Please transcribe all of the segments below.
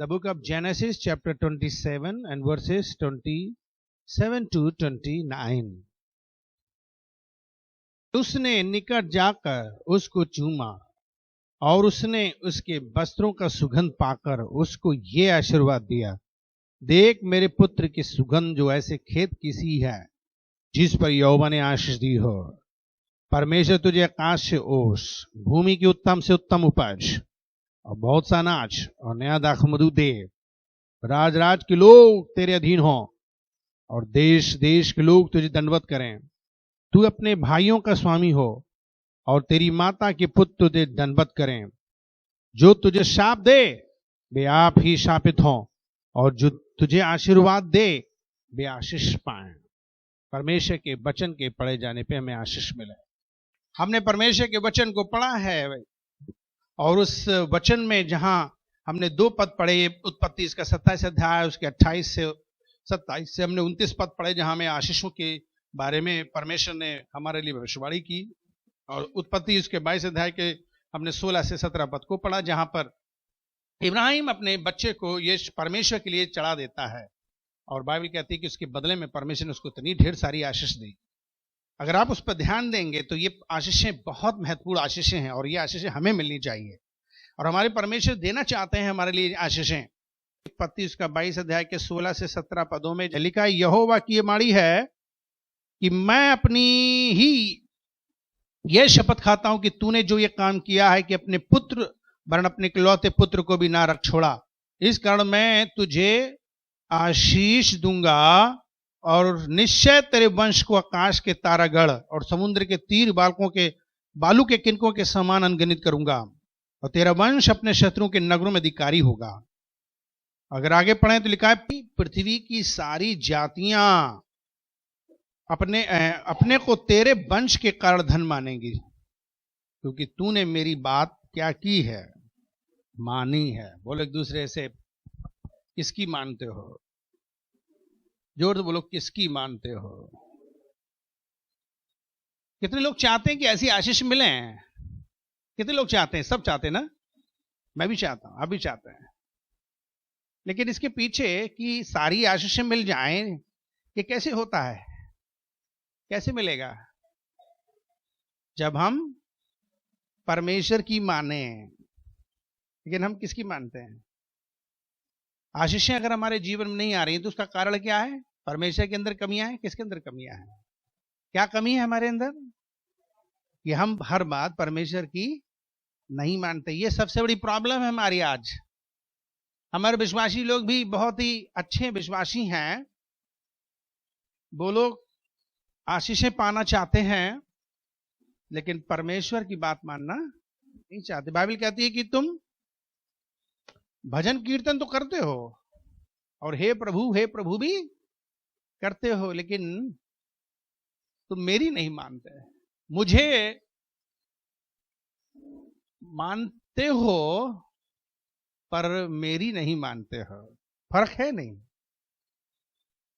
The book of Genesis chapter 27 and verses 27 to 29. उसने निकट जाकर उसको चूमा और उसने उसके वस्त्रों का सुगंध पाकर उसको ये आशीर्वाद दिया, देख मेरे पुत्र की सुगंध जो ऐसे खेत की सी है जिस पर यहोवा ने आशीष दी हो। परमेश्वर तुझे आकाश से ओस, भूमि की उत्तम से उत्तम उपज और बहुत सा अनाज और नया दाखमधु दे। राज राज के लोग तेरे अधीन हो और देश देश के लोग तुझे दंडवत करें। तू अपने भाइयों का स्वामी हो और तेरी माता के पुत्र तुझे दंडवत करें। जो तुझे शाप दे वे आप ही शापित हों और जो तुझे आशीर्वाद दे वे आशीष पाएं। परमेश्वर के वचन के पढ़े जाने पे हमें आशीष मिले। हमने परमेश्वर के वचन को पढ़ा है और उस वचन में जहां हमने 2 पद पढ़े, उत्पत्ति इसका 27 अध्याय उसके 28 से 27 से हमने 29 पद पढ़े जहां हमें आशीषों के बारे में परमेश्वर ने हमारे लिए भविष्यवाणी की, और उत्पत्ति उसके 22 अध्याय के हमने 16 से 17 पद को पढ़ा जहां पर इब्राहिम अपने बच्चे को ये परमेश्वर के लिए चढ़ा देता है और बाइबल कहती है कि उसके बदले में परमेश्वर ने उसको इतनी ढेर सारी आशीष दी। अगर आप उस पर ध्यान देंगे तो ये आशीषें बहुत महत्वपूर्ण आशीषें हैं और ये आशीषें हमें मिलनी चाहिए और हमारे परमेश्वर देना चाहते हैं हमारे लिए आशीषें। उत्पत्ति उसका 22 अध्याय के 16 से 17 पदों में लिखा है, यहोवा की ये वाणी है कि मैं अपनी ही यह शपथ खाता हूं कि तूने जो ये काम किया है कि अपने पुत्र वरन अपने इकलौते पुत्र को भी ना रख छोड़ा, इस कारण मैं तुझे आशीष दूंगा और निश्चय तेरे वंश को आकाश के तारागण और समुद्र के तीर बालू के किनकों के समान अनगिनत करूंगा और तेरा वंश अपने शत्रुओं के नगरों में अधिकारी होगा। अगर आगे पढ़ें तो लिखा है, पृथ्वी की सारी जातियां अपने को तेरे वंश के कारण धन मानेंगी, क्योंकि तूने मेरी बात क्या की है, मानी है। बोलो एक दूसरे से, किसकी मानते हो? जोर से बोलो, किसकी मानते हो? कितने लोग चाहते हैं कि ऐसी आशीष मिले? कितने लोग चाहते हैं? सब चाहते हैं ना? मैं भी चाहता हूं, आप भी चाहते हैं। लेकिन इसके पीछे कि सारी आशीषें मिल जाएं, ये कैसे होता है? कैसे मिलेगा? जब हम परमेश्वर की माने। लेकिन हम किसकी मानते हैं? आशीषें अगर हमारे जीवन में नहीं आ रही तो उसका कारण क्या है? परमेश्वर के अंदर कमियां हैं? किसके अंदर कमियां हैं? क्या कमी है हमारे अंदर कि हम हर बात परमेश्वर की नहीं मानते। ये सबसे बड़ी प्रॉब्लम है हमारी आज। हमारे विश्वासी लोग भी बहुत ही अच्छे विश्वासी हैं, वो लोग आशीषें पाना चाहते हैं लेकिन परमेश्वर की बात मानना नहीं चाहते। बाइबल कहती है कि तुम भजन कीर्तन तो करते हो और हे प्रभु भी करते हो, लेकिन तुम मेरी नहीं मानते। मुझे मानते हो पर मेरी नहीं मानते हो। फर्क है नहीं?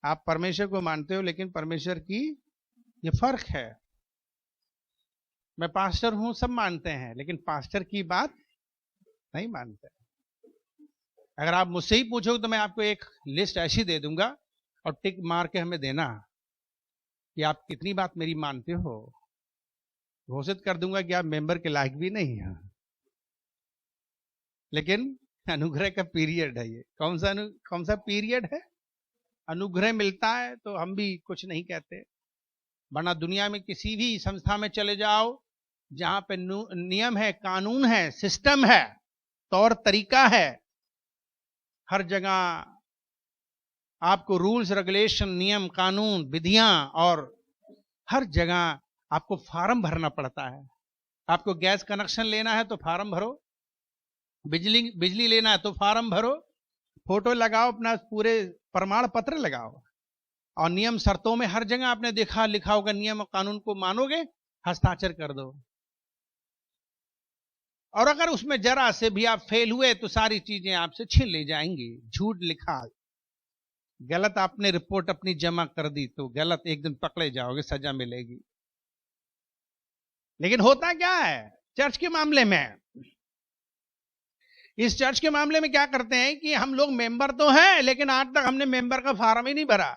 आप परमेश्वर को मानते हो लेकिन परमेश्वर की, ये फर्क है। मैं पास्टर हूं, सब मानते हैं, लेकिन पास्टर की बात नहीं मानते। अगर आप मुझसे ही पूछोगे तो मैं आपको एक लिस्ट ऐसी दे दूंगा और टिक मार के हमें देना कि आप कितनी बात मेरी मानते हो। घोषित कर दूंगा कि आप मेंबर के लायक भी नहीं हैं। लेकिन अनुग्रह का पीरियड है ये। कौन सा पीरियड है? अनुग्रह मिलता है तो हम भी कुछ नहीं कहते। वरना दुनिया में किसी भी संस्था में चले जाओ, जहां पे नियम है, कानून है, सिस्टम है, तौर तरीका है, हर जगह आपको रूल्स रेगुलेशन, नियम कानून, विधियां, और हर जगह आपको फॉर्म भरना पड़ता है। आपको गैस कनेक्शन लेना है तो फॉर्म भरो, बिजली लेना है तो फॉर्म भरो, फोटो लगाओ, अपना पूरे प्रमाण पत्र लगाओ, और नियम शर्तों में हर जगह आपने देखा लिखा होगा, नियम और कानून को मानोगे, हस्ताक्षर कर दो। और अगर उसमें जरा से भी आप फेल हुए तो सारी चीजें आपसे छीन ली जाएंगी। झूठ लिखा, गलत आपने रिपोर्ट अपनी जमा कर दी तो गलत, एक दिन पकड़े जाओगे, सजा मिलेगी। लेकिन होता क्या है चर्च के मामले में? इस चर्च के मामले में क्या करते हैं कि हम लोग मेंबर तो हैं, लेकिन आज तक हमने मेंबर का फॉर्म ही नहीं भरा,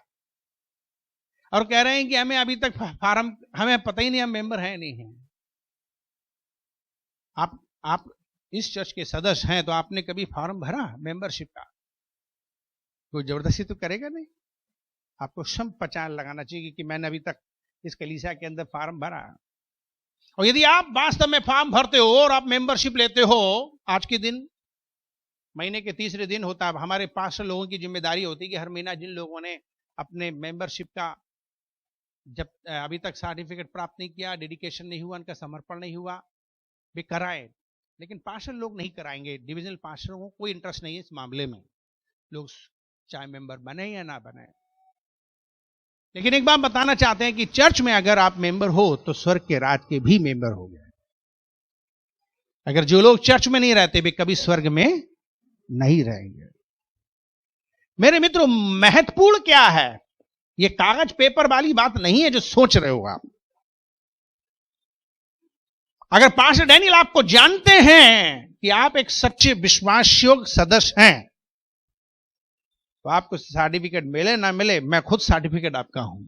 और कह रहे हैं कि हमें अभी तक फॉर्म, हमें पता ही नहीं हम मेंबर हैं नहीं हैं। आप इस चर्च के सदस्य हैं तो आपने कभी फॉर्म भरा मेंबरशिप का? कोई जबरदस्ती तो करेगा नहीं। आपको शम पहचान लगाना चाहिए कि मैंने अभी तक इस कलीसिया के अंदर फॉर्म भरा। और यदि आप वास्तव में फॉर्म भरते हो और आप मेंबरशिप लेते हो, आज के दिन महीने के तीसरे दिन होता है, हमारे पास लोगों की जिम्मेदारी होती है कि हर महीना जिन लोगों ने अपने मेंबरशिप का जब अभी तक सर्टिफिकेट प्राप्त नहीं किया, डेडिकेशन नहीं हुआ, उनका समर्पण नहीं हुआ, वे कराए। लेकिन पास्टर लोग नहीं कराएंगे। डिविजनल पास्टरों को कोई इंटरेस्ट नहीं है इस मामले में, लोग चाहे मेंबर बने या ना बने। लेकिन एक बात बताना चाहते हैं कि चर्च में अगर आप मेंबर हो तो स्वर्ग के राज के भी मेंबर हो गए। अगर जो लोग चर्च में नहीं रहते वे कभी स्वर्ग में नहीं रहेंगे। मेरे मित्रों, महत्वपूर्ण क्या है? ये कागज पेपर वाली बात नहीं है जो सोच रहे हो आप। अगर पास्टर डैनियल आपको जानते हैं कि आप एक सच्चे विश्वासयोग्य सदस्य हैं, तो आपको सर्टिफिकेट मिले ना मिले, मैं खुद सर्टिफिकेट आपका हूं।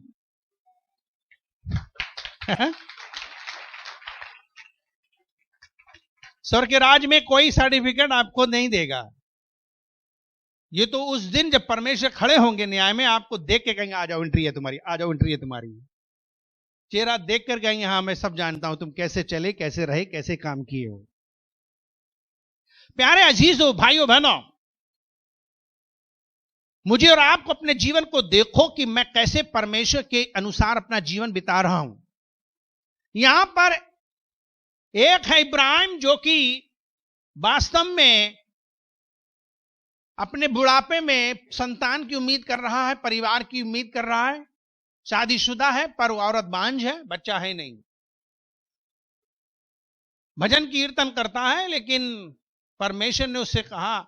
स्वर्ग के राज में कोई सर्टिफिकेट आपको नहीं देगा। ये तो उस दिन जब परमेश्वर खड़े होंगे न्याय में, आपको देख के कहेंगे आ जाओ एंट्री है तुम्हारी, आ जाओ एंट्री है तुम्हारी। चेहरा देख कर कहेंगे हाँ मैं सब जानता हूं, तुम कैसे चले, कैसे रहे, कैसे काम किए हो। प्यारे अजीजों, भाइयों बहनों, मुझे और आपको अपने जीवन को देखो कि मैं कैसे परमेश्वर के अनुसार अपना जीवन बिता रहा हूं। यहां पर एक है इब्राहिम जो कि वास्तव में अपने बुढ़ापे में संतान की उम्मीद कर रहा है, परिवार की उम्मीद कर रहा है, शादीशुदा है पर औरत बांझ है, बच्चा है नहीं। भजन कीर्तन करता है, लेकिन परमेश्वर ने उससे कहा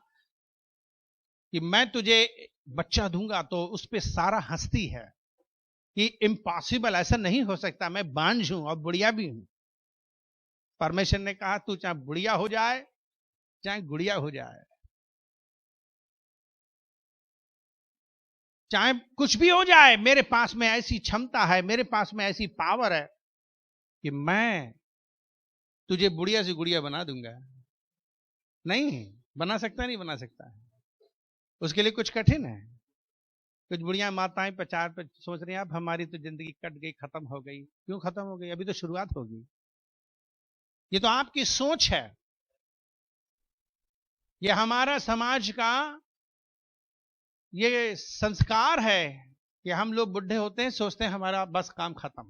कि मैं तुझे बच्चा दूंगा, तो उस पर सारा हंसती है कि इम्पॉसिबल, ऐसा नहीं हो सकता, मैं बांझ हूं और बुढ़िया भी हूं। परमेश्वर ने कहा तू चाहे बुढ़िया हो जाए चाहे गुड़िया हो जाए, चाहे कुछ भी हो जाए, मेरे पास में ऐसी क्षमता है, मेरे पास में ऐसी पावर है कि मैं तुझे बुढ़िया से गुड़िया बना दूंगा। नहीं बना सकता, नहीं बना सकता, उसके लिए कुछ कठिन है। कुछ बुढ़िया माताएं प्रचार पर सोच रही हैं अब हमारी तो जिंदगी कट गई, खत्म हो गई। क्यों खत्म हो गई? अभी तो शुरुआत होगी। ये तो आपकी सोच है, ये हमारा समाज का ये संस्कार है कि हम लोग बुढ़े होते हैं, सोचते हैं हमारा बस काम खत्म।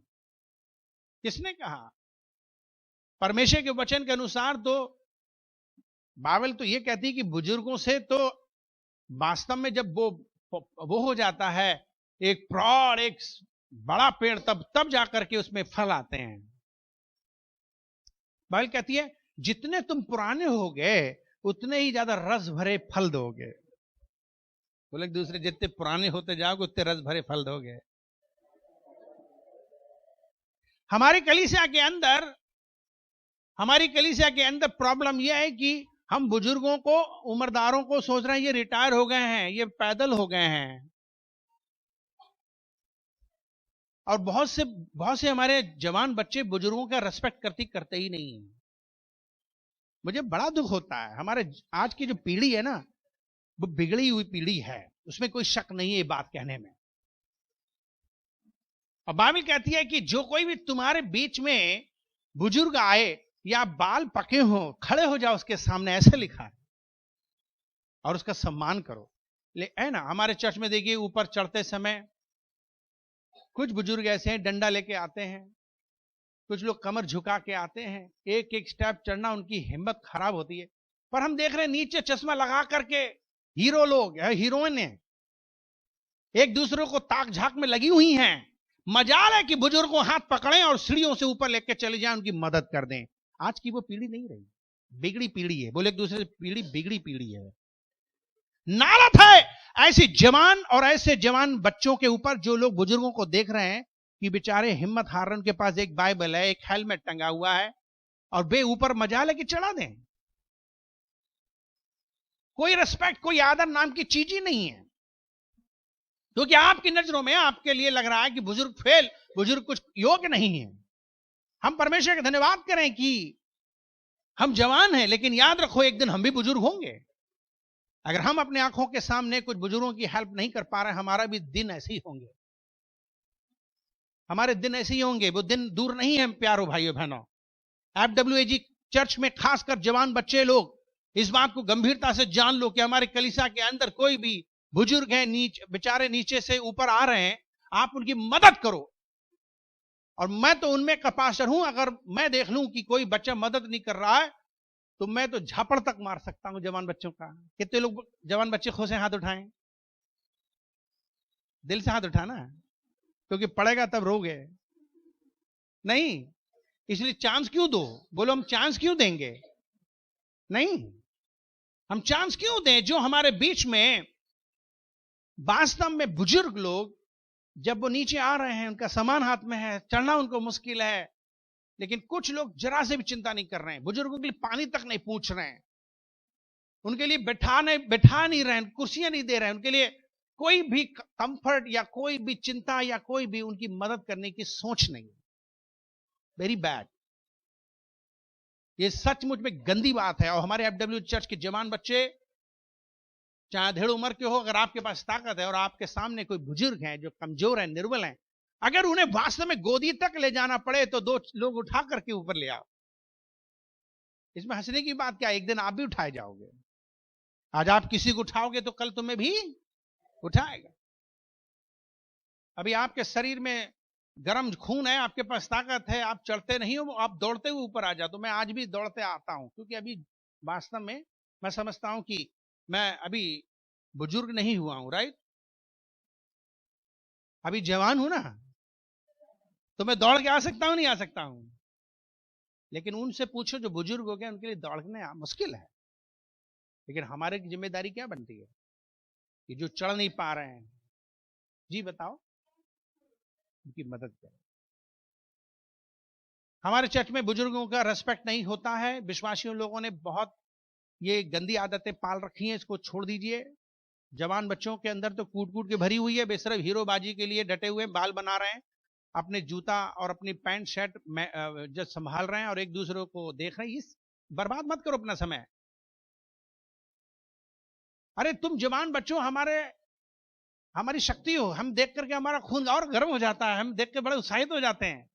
किसने कहा? परमेश्वर के वचन के अनुसार तो बाइबल तो ये कहती है कि बुजुर्गों से तो वास्तव में जब वो हो जाता है एक प्रौढ़, एक बड़ा पेड़, तब जाकर के उसमें फल आते हैं। बाइबल कहती है जितने तुम पुराने होगे उतने ही ज्यादा रस भरे फल दोगे। बोले दूसरे, जितने पुराने होते जाओगे उतने रस भरे फल दोगे। हमारी कलीसिया के अंदर प्रॉब्लम यह है कि हम बुजुर्गों को, उम्रदारों को सोच रहे हैं ये रिटायर हो गए हैं, ये पैदल हो गए हैं, और बहुत से हमारे जवान बच्चे बुजुर्गों का रेस्पेक्ट करते ही नहीं है। मुझे बड़ा दुख होता है। हमारे आज की जो पीढ़ी है ना, वो बिगड़ी हुई पीढ़ी है, उसमें कोई शक नहीं है ये बात कहने में। और बाइबल कहती है कि जो कोई भी तुम्हारे बीच में बुजुर्ग आए या बाल पके हो, खड़े हो जाओ उसके सामने, ऐसे लिखा है, और उसका सम्मान करो। है ना, हमारे चर्च में देखिए ऊपर चढ़ते समय कुछ बुजुर्ग ऐसे हैं डंडा लेके आते हैं, कुछ लोग कमर झुका के आते हैं, एक एक स्टेप चढ़ना उनकी हिम्मत खराब होती है। पर हम देख रहे हैं नीचे चश्मा लगा करके हीरो लोग, हीरोइन है, एक दूसरे को ताक झाक में लगी हुई हैं। मजाल है कि बुजुर्ग को हाथ पकड़ें और सीढ़ियों से ऊपर लेके चले जाएं, उनकी मदद कर दें। आज की वो पीढ़ी नहीं रही, बिगड़ी पीढ़ी है। बोले एक दूसरे पीढ़ी बिगड़ी पीढ़ी है। नालत है ऐसी जवान और ऐसे जवान बच्चों के ऊपर जो लोग बुजुर्गों को देख रहे हैं कि बेचारे हिम्मत हार रहे, उनके पास एक बाइबल है, एक हेलमेट टंगा हुआ है, और बे ऊपर मजाल है कि चढ़ा दें। कोई रिस्पेक्ट, कोई आदर नाम की चीज ही नहीं है, क्योंकि आपकी नजरों में आपके लिए लग रहा है कि बुजुर्ग फेल, बुजुर्ग कुछ योग्य नहीं है। हम परमेश्वर का धन्यवाद करें कि हम जवान हैं, लेकिन याद रखो एक दिन हम भी बुजुर्ग होंगे। अगर हम अपने आंखों के सामने कुछ बुजुर्गों की हेल्प नहीं कर पा रहे, हमारा भी दिन ऐसे ही होंगे, हमारे दिन ऐसे ही होंगे। वो दिन दूर नहीं है प्यारो भाइयों बहनों। FWAG चर्च में खासकर जवान बच्चे लोग इस बात को गंभीरता से जान लो कि हमारे कलीसिया के अंदर कोई भी बुजुर्ग है, बेचारे नीचे से ऊपर आ रहे हैं, आप उनकी मदद करो। और मैं तो उनमें का पास्टर हूं, अगर मैं देख लूं कि कोई बच्चा मदद नहीं कर रहा है तो मैं तो झापड़ तक मार सकता हूं जवान बच्चों का। कितने लोग जवान बच्चे खुश हैं? हाथ उठाएं, दिल से हाथ उठाना, क्योंकि पड़ेगा तब रोगे नहीं। इसलिए चांस क्यों दो? बोलो हम चांस क्यों देंगे? नहीं, हम चांस क्यों दें? जो हमारे बीच में वास्तव में बुजुर्ग लोग, जब वो नीचे आ रहे हैं, उनका सामान हाथ में है, चढ़ना उनको मुश्किल है, लेकिन कुछ लोग जरा से भी चिंता नहीं कर रहे हैं, बुजुर्गों के लिए पानी तक नहीं पूछ रहे हैं, उनके लिए बैठा नहीं रहे हैं, कुर्सियां नहीं दे रहे हैं, उनके लिए कोई भी कंफर्ट या कोई भी चिंता या कोई भी उनकी मदद करने की सोच नहीं। वेरी बैड, ये सचमुच में गंदी बात है। और हमारे FW चर्च के जवान बच्चे, चाहे अधेड़ उम्र के हो, अगर आपके पास ताकत है और आपके सामने कोई बुजुर्ग हैं जो कमजोर हैं, निर्बल हैं, अगर उन्हें वास्तव में गोदी तक ले जाना पड़े तो 2 लोग उठा करके ऊपर ले आओ। इसमें हंसने की बात क्या? एक दिन आप भी उठाए जाओगे। आज आप किसी को उठाओगे तो कल तुम्हें भी उठाएगा। अभी आपके शरीर में गर्म खून है, आपके पास ताकत है, आप चढ़ते नहीं हो, आप दौड़ते हुए ऊपर आ जाओ। तो मैं आज भी दौड़ते आता हूं, क्योंकि अभी वास्तव में मैं समझता हूं कि मैं अभी बुजुर्ग नहीं हुआ हूं, राइट? अभी जवान हूं ना, तो मैं दौड़ के आ सकता हूं, नहीं आ सकता हूं? लेकिन उनसे पूछो जो बुजुर्ग हो गए, उनके लिए दौड़ना मुश्किल है। लेकिन हमारे की जिम्मेदारी क्या बनती है कि जो चढ़ नहीं पा रहे हैं, जी बताओ, उनकी मदद करें। हमारे चर्च में बुजुर्गों का रेस्पेक्ट नहीं होता है। विश्वासियों लोगों ने बहुत ये गंदी आदतें पाल रखी हैं, इसको छोड़ दीजिए। जवान बच्चों के अंदर तो कूट कूट के भरी हुई है, बेसिर्फ हीरोबाजी के लिए डटे हुए बाल बना रहे हैं, अपने जूता और अपनी पैंट शर्ट जो संभाल रहे हैं और एक दूसरे को देख रहे हैं। इस बर्बाद मत करो अपना समय। अरे तुम जवान बच्चों हमारी शक्ति हो, हम देख करके हमारा खून और गर्म हो जाता है, हम देख के बड़े उत्साहित हो जाते हैं।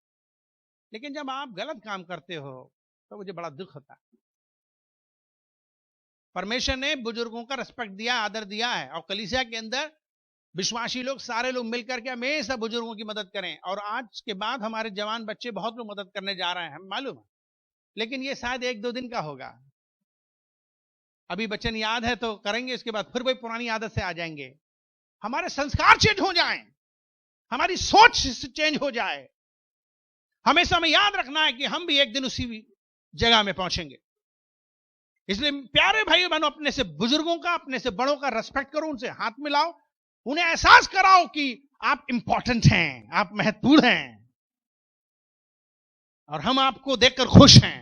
लेकिन जब आप गलत काम करते हो तो मुझे बड़ा दुख होता है। परमेश्वर ने बुजुर्गों का रिस्पेक्ट दिया, आदर दिया है, और कलीसिया के अंदर विश्वासी लोग, सारे लोग मिलकर के हमेशा बुजुर्गों की मदद करें। और आज के बाद हमारे जवान बच्चे बहुत लोग मदद करने जा रहे हैं, हम मालूम है, लेकिन ये शायद 1-2 दिन का होगा। अभी वचन याद है तो करेंगे, इसके बाद फिर वही पुरानी आदत से आ जाएंगे। हमारे संस्कार चेंज हो जाएं, हमारी सोच चेंज हो जाए। हमेशा हमें याद रखना है कि हम भी एक दिन उसी जगह में पहुंचेंगे। इसलिए प्यारे भाइयों बहनों, अपने से बुजुर्गों का, अपने से बड़ों का रेस्पेक्ट करो, उनसे हाथ मिलाओ, उन्हें एहसास कराओ कि आप इंपॉर्टेंट हैं, आप महत्वपूर्ण हैं, और हम आपको देखकर खुश हैं।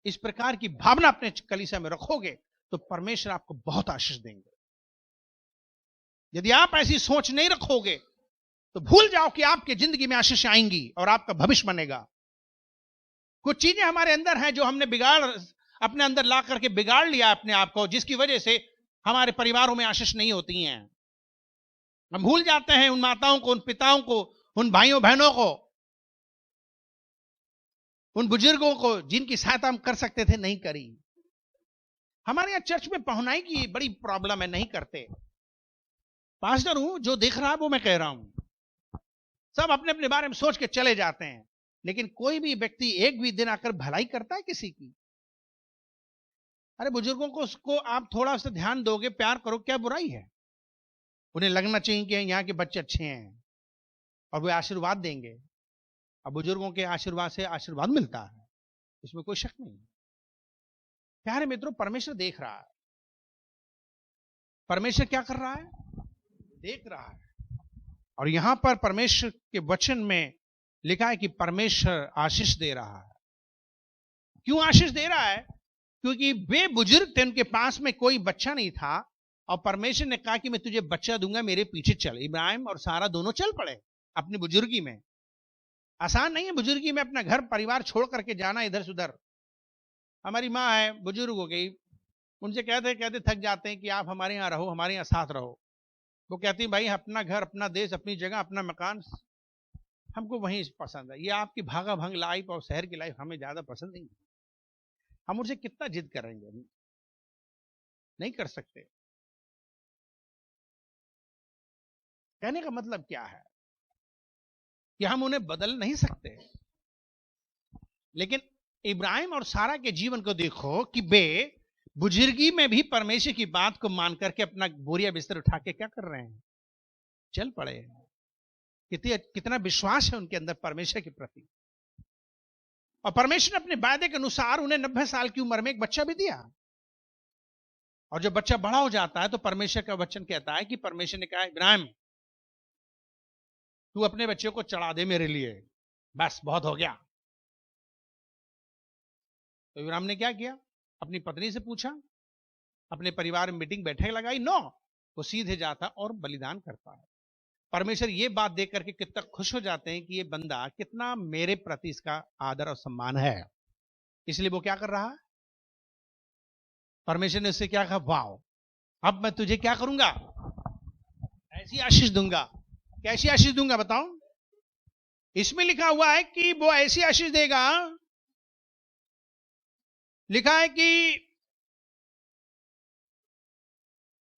इस प्रकार की भावना अपने कलीसिया में रखोगे तो परमेश्वर आपको बहुत आशीष देंगे। यदि आप ऐसी सोच नहीं रखोगे तो भूल जाओ कि आपकी जिंदगी में आशीष आएंगी और आपका भविष्य बनेगा। कुछ चीजें हमारे अंदर हैं जो हमने अपने अंदर ला करके बिगाड़ लिया अपने आप को, जिसकी वजह से हमारे परिवारों में आशीष नहीं होती हैं। हम भूल जाते हैं उन माताओं को, उन पिताओं को, उन भाइयों बहनों को, उन बुजुर्गों को जिनकी सहायता हम कर सकते थे, नहीं करी। हमारे यहां चर्च में पहुंचाई की बड़ी प्रॉब्लम है, नहीं करते। पास्टर हूं, जो दिख रहा है वो मैं कह रहा हूं। सब अपने अपने बारे में सोच के चले जाते हैं, लेकिन कोई भी व्यक्ति एक भी दिन आकर भलाई करता है किसी की? अरे बुजुर्गों को उसको आप थोड़ा सा ध्यान दोगे, प्यार करो, क्या बुराई है? उन्हें लगना चाहिए कि यहाँ के बच्चे अच्छे हैं और वे आशीर्वाद देंगे। अब बुजुर्गों के आशीर्वाद से आशीर्वाद मिलता है, इसमें कोई शक नहीं। प्यारे मित्रों, परमेश्वर देख रहा है। परमेश्वर क्या कर रहा है? देख रहा है। और यहां पर परमेश्वर के वचन में लिखा है कि परमेश्वर आशीष दे रहा है। क्यों आशीष दे रहा है? क्योंकि वे बुजुर्ग थे, उनके पास में कोई बच्चा नहीं था और परमेश्वर ने कहा कि मैं तुझे बच्चा दूंगा, मेरे पीछे चल। इब्राहिम और सारा दोनों चल पड़े अपनी बुजुर्गी में। आसान नहीं है बुजुर्गी में अपना घर परिवार छोड़ करके जाना इधर से उधर। हमारी माँ है, बुजुर्ग हो गई, उनसे कहते कहते थक जाते हैं कि आप हमारे यहाँ रहो, हमारे यहाँ साथ रहो। वो कहती भाई अपना घर, अपना देश, अपनी जगह, अपना मकान हमको वहीं पसंद है। ये आपकी भागा भंग लाइफ और शहर की लाइफ हमें ज्यादा पसंद नहीं। हम उनसे कितना जिद करेंगे? नहीं कर सकते। कहने का मतलब क्या है कि हम उन्हें बदल नहीं सकते। लेकिन इब्राहिम और सारा के जीवन को देखो कि वे बुजुर्गी में भी परमेश्वर की बात को मान करके अपना बोरिया बिस्तर उठा के क्या कर रहे हैं? चल पड़े। कितना विश्वास है उनके अंदर परमेश्वर के प्रति। और परमेश्वर ने अपने वायदे के अनुसार उन्हें 90 साल की उम्र में एक बच्चा भी दिया। और जब बच्चा बड़ा हो जाता है तो परमेश्वर का वचन कहता है कि परमेश्वर ने कहा इब्राहिम तू अपने बच्चे को चढ़ा दे मेरे लिए, बस बहुत हो गया। तो इब्राहिम ने क्या किया? अपनी पत्नी से पूछा, अपने परिवार में मीटिंग बैठक लगाई, नो, वो सीधे जाता और बलिदान करता है। परमेश्वर ये बात देख करके कितना खुश हो जाते हैं कि ये बंदा कितना मेरे प्रति इसका आदर और सम्मान है, इसलिए वो क्या कर रहा है? परमेश्वर ने उससे क्या कहा? वाओ, अब मैं तुझे क्या करूंगा? ऐसी आशीष दूंगा। कैसी आशीष दूंगा बताओ? इसमें लिखा हुआ है कि वो ऐसी आशीष देगा, लिखा है कि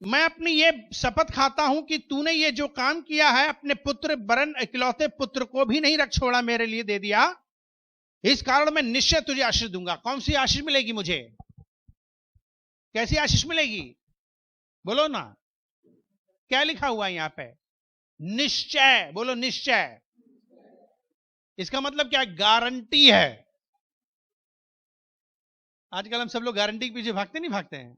मैं अपनी ये शपथ खाता हूं कि तूने ये जो काम किया है अपने पुत्र वरन इकलौते पुत्र को भी नहीं रख छोड़ा, मेरे लिए दे दिया, इस कारण मैं निश्चय तुझे आशीष दूंगा। कौन सी आशीष मिलेगी मुझे? कैसी आशीष मिलेगी? बोलो ना, क्या लिखा हुआ है यहां पे? निश्चय। बोलो निश्चय। इसका मतलब क्या? गारंटी है। आजकल हम सब लोग गारंटी के पीछे भागते नहीं भागते हैं?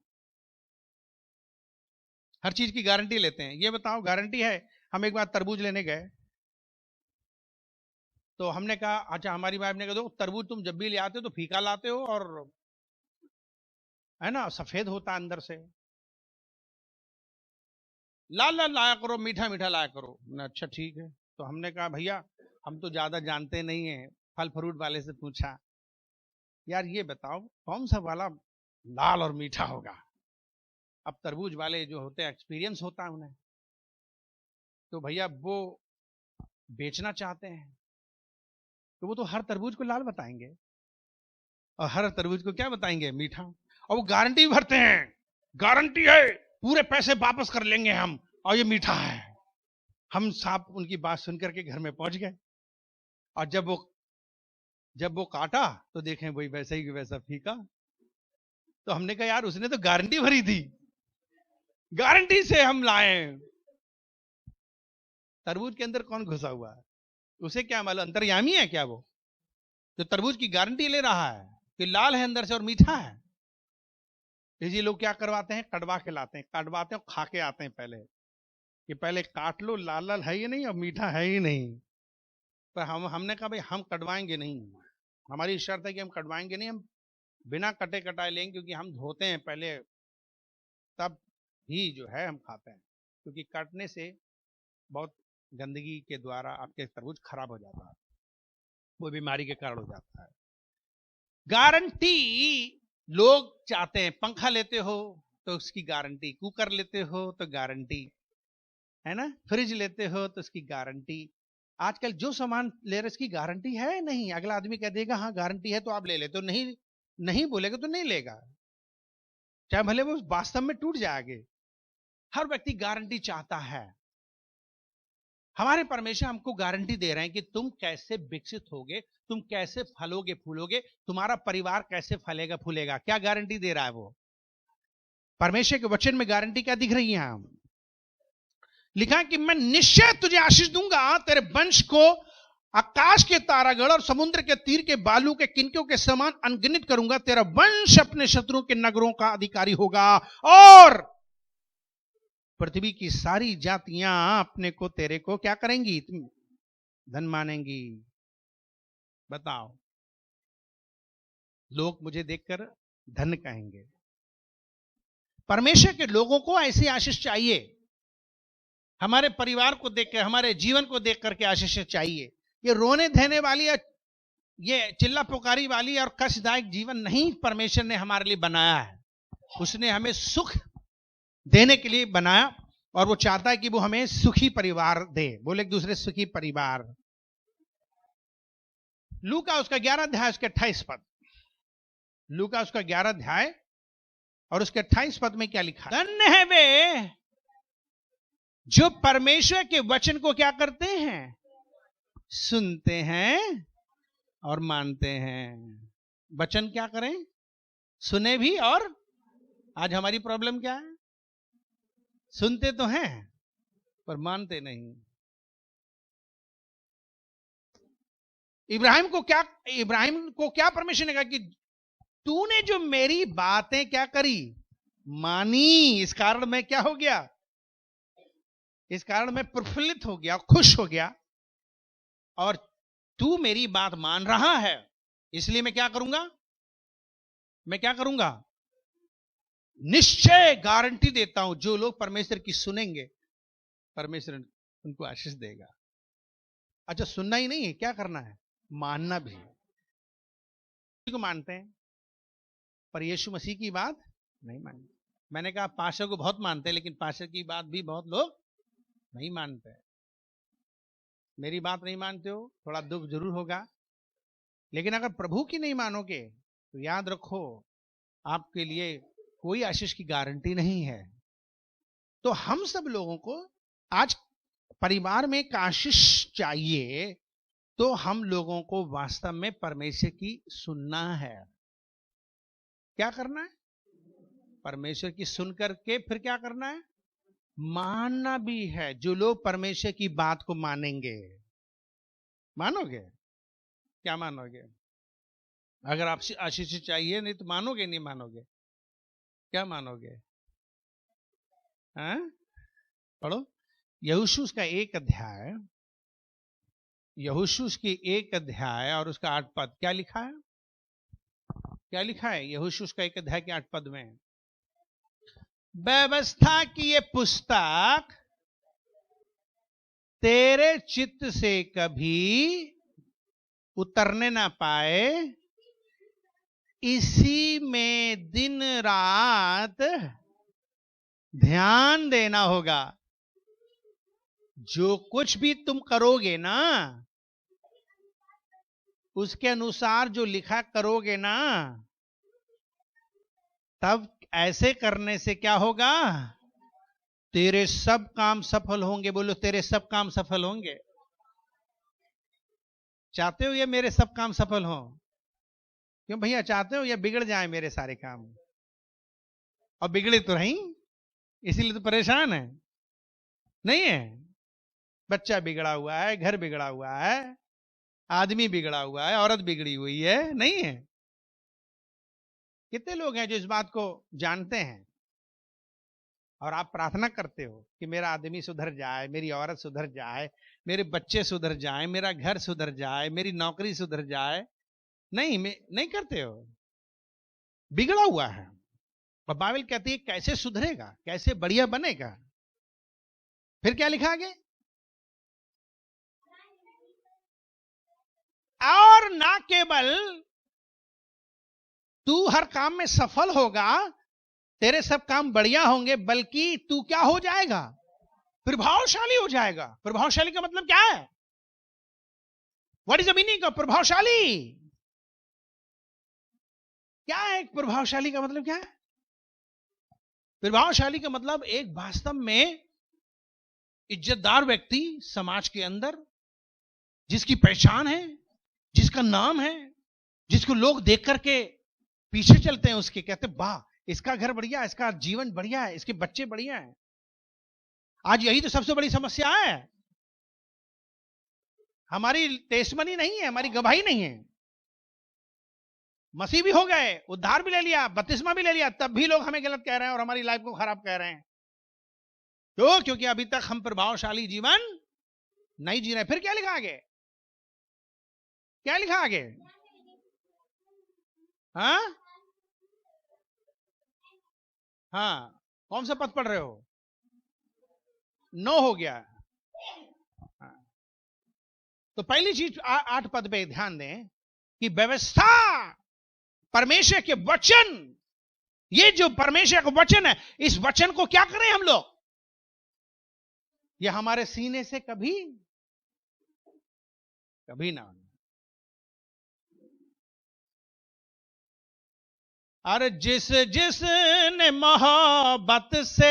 हर चीज की गारंटी लेते हैं। ये बताओ गारंटी है? हम एक बार तरबूज लेने गए तो हमने कहा, अच्छा, हमारी वाइफ ने कहा दो तरबूज तुम जब भी ले आते हो तो फीका लाते हो और है ना सफेद होता है अंदर से, लाल लाल लाया करो, मीठा मीठा लाया करो। अच्छा ठीक है। तो हमने कहा भैया हम तो ज्यादा जानते नहीं है, फल फ्रूट वाले से पूछा, यार ये बताओ कौन सा वाला लाल और मीठा होगा? अब तरबूज वाले जो होते हैं एक्सपीरियंस होता है उन्हें, तो भैया वो बेचना चाहते हैं तो वो तो हर तरबूज को लाल बताएंगे और हर तरबूज को क्या बताएंगे? मीठा। और वो गारंटी भरते हैं, गारंटी है, पूरे पैसे वापस कर लेंगे हम, और ये मीठा है। हम साहब उनकी बात सुनकर के घर में पहुंच गए और जब वो काटा तो देखें वही वैसा ही वैसा फीका। तो हमने कहा यार उसने तो गारंटी भरी थी, गारंटी से हम लाए। तरबूज के अंदर कौन घुसा हुआ है? उसे क्या मालूम अंतर्यामी है क्या वो, जो तरबूज की गारंटी ले रहा है कि लाल है अंदर से और मीठा है। ये लोग क्या करवाते हैं? कटवा के लाते हैं, कटवाते हैं और खा के आते हैं पहले, कि पहले काट लो, लाल लाल है ही नहीं और मीठा है ही नहीं। पर हमने कहा भाई हम कटवाएंगे नहीं, हमारी शर्त है कि हम कटवाएंगे नहीं, हम बिना कटे कटाए लेंगे, क्योंकि हम धोते हैं पहले, तब ही जो है हम खाते हैं, क्योंकि काटने से बहुत गंदगी के द्वारा आपके तरबूज खराब हो जाता है, वो बीमारी के कारण हो जाता है। गारंटी लोग चाहते हैं, पंखा लेते हो तो उसकी गारंटी, कुकर लेते हो तो गारंटी है ना, फ्रिज लेते हो तो उसकी गारंटी। आजकल जो सामान ले रहे उसकी गारंटी है नहीं, अगला आदमी कह देगा हाँ गारंटी है तो आप ले ले, तो नहीं, नहीं बोलेगा तो नहीं लेगा, चाहे भले वो वास्तव में टूट जाएंगे। हर व्यक्ति गारंटी चाहता है। हमारे परमेश्वर हमको गारंटी दे रहे हैं कि तुम कैसे विकसित होगे, तुम कैसे फलोगे फूलोगे, तुम्हारा परिवार कैसे फलेगा फूलेगा। क्या गारंटी दे रहा है वो? परमेश्वर के वचन में गारंटी क्या दिख रही है? हम लिखा कि मैं निश्चय तुझे आशीष दूंगा, तेरे वंश को आकाश के तारागण और समुद्र के तीर के बालू के किनकों के समान अनगिनत करूंगा। तेरा वंश अपने शत्रुओं के नगरों का अधिकारी होगा और पृथ्वी की सारी जातियां अपने को तेरे को क्या करेंगी? धन मानेंगी। बताओ, लोग मुझे देखकर धन कहेंगे। परमेश्वर के लोगों को ऐसी आशीष चाहिए। हमारे परिवार को देखकर, हमारे जीवन को देख करके आशीष चाहिए। ये रोने धोने वाली, ये चिल्ला पुकारी वाली और कष्टदायक जीवन नहीं परमेश्वर ने हमारे लिए बनाया है। उसने हमें सुख देने के लिए बनाया और वो चाहता है कि वो हमें सुखी परिवार दे। बोले एक दूसरे सुखी परिवार। लूका उसका 11 अध्याय उसके 28 पद, लूका उसका 11 अध्याय और उसके 28 पद में क्या लिखा? धन्य है वे जो परमेश्वर के वचन को क्या करते हैं? सुनते हैं और मानते हैं। वचन क्या करें? सुने भी। और आज हमारी प्रॉब्लम क्या है? सुनते तो हैं पर मानते नहीं। इब्राहिम को क्या परमेश्वर ने कहा कि तूने जो मेरी बातें क्या करी? मानी। इस कारण मैं क्या हो गया? इस कारण मैं प्रफुल्लित हो गया, खुश हो गया। और तू मेरी बात मान रहा है, इसलिए मैं क्या करूंगा? मैं क्या करूंगा? निश्चय गारंटी देता हूं, जो लोग परमेश्वर की सुनेंगे परमेश्वर उनको आशीष देगा। अच्छा, सुनना ही नहीं है, क्या करना है? मानना भी। को मानते हैं पर यीशु मसीह की बात नहीं मानते। मैंने कहा पास्टर को बहुत मानते हैं, लेकिन पास्टर की बात भी बहुत लोग नहीं मानते। मेरी बात नहीं मानते हो, थोड़ा दुख जरूर होगा, लेकिन अगर प्रभु की नहीं मानोगे तो याद रखो आपके लिए कोई आशीष की गारंटी नहीं है। तो हम सब लोगों को आज परिवार में एक आशीष चाहिए, तो हम लोगों को वास्तव में परमेश्वर की सुनना है। क्या करना है? परमेश्वर की सुन करके फिर क्या करना है? मानना भी है। जो लोग परमेश्वर की बात को मानेंगे, मानोगे? क्या मानोगे? अगर आपसे आशीष चाहिए नहीं तो मानोगे? नहीं मानोगे? क्या मानोगे? हाँ? पढ़ो यहोशू का 1 अध्याय, यहोशू की 1 अध्याय और उसका 8 पद। क्या लिखा है? क्या लिखा है यहोशू का 1 अध्याय के 8 पद में? व्यवस्था की ये पुस्तक तेरे चित्त से कभी उतरने ना पाए, इसी में दिन रात ध्यान देना होगा। जो कुछ भी तुम करोगे ना, उसके अनुसार जो लिखा करोगे ना, तब ऐसे करने से क्या होगा? तेरे सब काम सफल होंगे। बोलो तेरे सब काम सफल होंगे। चाहते हो ये मेरे सब काम सफल हो? क्यों भैया चाहते हो या बिगड़ जाए मेरे सारे काम? और बिगड़े तो नहीं, इसीलिए तो परेशान है। नहीं है? बच्चा बिगड़ा हुआ है, घर बिगड़ा हुआ है, आदमी बिगड़ा हुआ है, औरत बिगड़ी हुई है। नहीं है? कितने लोग हैं जो इस बात को जानते हैं और आप प्रार्थना करते हो कि मेरा आदमी सुधर जाए, मेरी औरत सुधर जाए, मेरे बच्चे सुधर जाए, मेरा घर सुधर जाए, मेरी नौकरी सुधर जाए। नहीं करते हो। बिगड़ा हुआ है। और बाइबल कहती है कैसे सुधरेगा, कैसे बढ़िया बनेगा। फिर क्या लिखा आगे, और ना केवल तू हर काम में सफल होगा, तेरे सब काम बढ़िया होंगे, बल्कि तू क्या हो जाएगा, प्रभावशाली हो जाएगा। प्रभावशाली का मतलब क्या है? What is the meaning of प्रभावशाली? क्या है प्रभावशाली का मतलब? क्या है प्रभावशाली का मतलब? एक वास्तव में इज्जतदार व्यक्ति समाज के अंदर, जिसकी पहचान है, जिसका नाम है, जिसको लोग देख करके पीछे चलते हैं, उसके कहते वाह इसका घर बढ़िया, इसका जीवन बढ़िया है, इसके बच्चे बढ़िया हैं। आज यही तो सबसे बड़ी समस्या है। हमारी टेस्टमनी नहीं है, हमारी गवाही नहीं है। मसीह भी हो गए, उद्धार भी ले लिया, बपतिस्मा भी ले लिया, तब भी लोग हमें गलत कह रहे हैं और हमारी लाइफ को खराब कह रहे हैं। क्यों? क्योंकि अभी तक हम प्रभावशाली जीवन नहीं जी रहे। फिर क्या लिखा आगे? क्या लिखा आगे? हाँ हाँ, कौन सा पद पढ़ रहे हो? 9 हो गया। हाँ। तो पहली चीज 8 पद पे ध्यान दें कि व्यवस्था, परमेश्वर के वचन, ये जो परमेश्वर का वचन है, इस वचन को क्या करें हम लोग? ये हमारे सीने से कभी कभी ना। अरे जिसने मोहब्बत से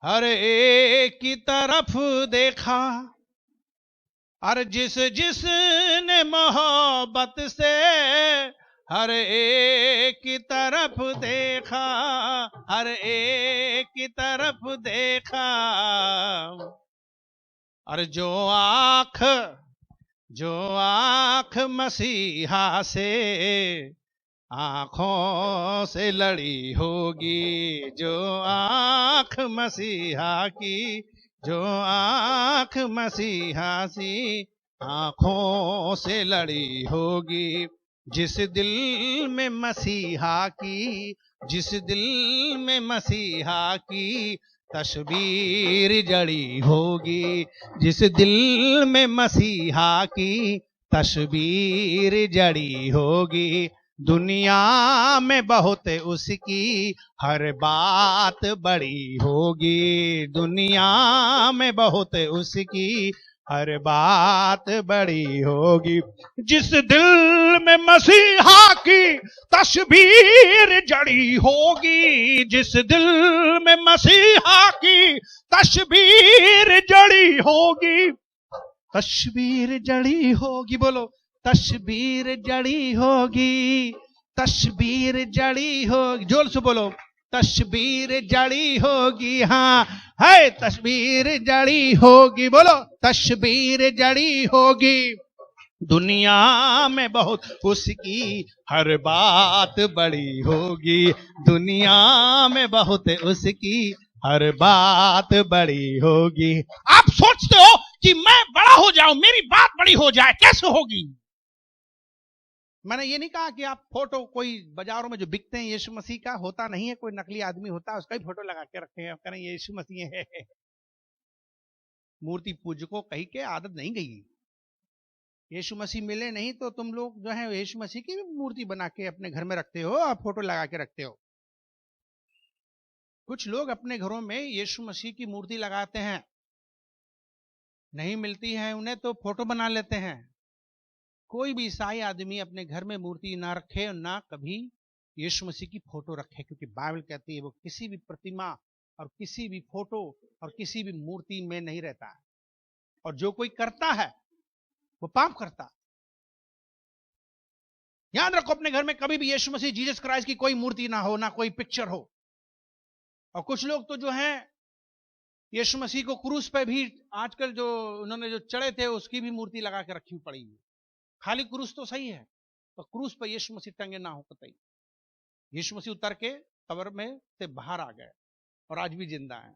हर एक की तरफ देखा, अरे जिसने मोहब्बत से हर एक की तरफ देखा, हर एक की तरफ देखा, अरे जो आंख मसीहा से आंखों से लड़ी होगी, जो आंख मसीहा की, जो आंख मसीहा सी आंखों से लड़ी होगी, जिस दिल में मसीहा की, जिस दिल में मसीहा की तस्वीर जड़ी होगी, जिस दिल में मसीहा की तस्वीर जड़ी होगी, दुनिया में बहुत उसकी हर बात बड़ी होगी, दुनिया में बहुत उसकी हर बात बड़ी होगी, जिस दिल में मसीहा की तस्वीर जड़ी होगी, जिस दिल में मसीहा की तस्वीर जड़ी होगी, तस्वीर जड़ी होगी, बोलो तस्वीर जड़ी होगी, तस्वीर जड़ी होगी, जोर से बोलो तस्वीर जड़ी होगी, हाँ है तस्वीर जड़ी होगी, बोलो तस्वीर जड़ी होगी, दुनिया में बहुत उसकी हर बात बड़ी होगी, दुनिया में बहुत उसकी हर बात बड़ी होगी। आप सोचते हो कि मैं बड़ा हो जाऊं, मेरी बात बड़ी हो जाए, कैसे होगी? मैंने ये नहीं कहा कि आप फोटो कोई बाजारों में जो बिकते हैं यीशु मसीह का, होता नहीं है, कोई नकली आदमी होता है, उसका ही फोटो लगा के रखे हैं, करें यीशु मसीह है। मूर्ति पूजकों कहीं के आदत नहीं गई। यीशु मसीह मिले नहीं तो तुम लोग जो है यीशु मसीह की भी मूर्ति बना के अपने घर में रखते हो और फोटो लगा के रखते हो। कुछ लोग अपने घरों में यीशु मसीह की मूर्ति लगाते हैं, नहीं मिलती है उन्हें तो फोटो बना लेते हैं। कोई भी ईसाई आदमी अपने घर में मूर्ति ना रखे और ना कभी यीशु मसीह की फोटो रखे, क्योंकि बाइबल कहती है वो किसी भी प्रतिमा और किसी भी फोटो और किसी भी मूर्ति में नहीं रहता है, और जो कोई करता है वो पाप करता। याद रखो अपने घर में कभी भी यीशु मसीह जीसस क्राइस्ट की कोई मूर्ति ना हो, ना कोई पिक्चर हो। और कुछ लोग तो जो है यीशु मसीह को क्रूस पे भी आजकल जो उन्होंने जो चढ़े थे उसकी भी मूर्ति लगा के रखी पड़ी है। खाली क्रूस तो सही है, तो क्रूस पर यीशु मसीह टंगे ना हो कतई। यीशु मसीह उतर के कब्र में से बाहर आ गए और आज भी जिंदा है,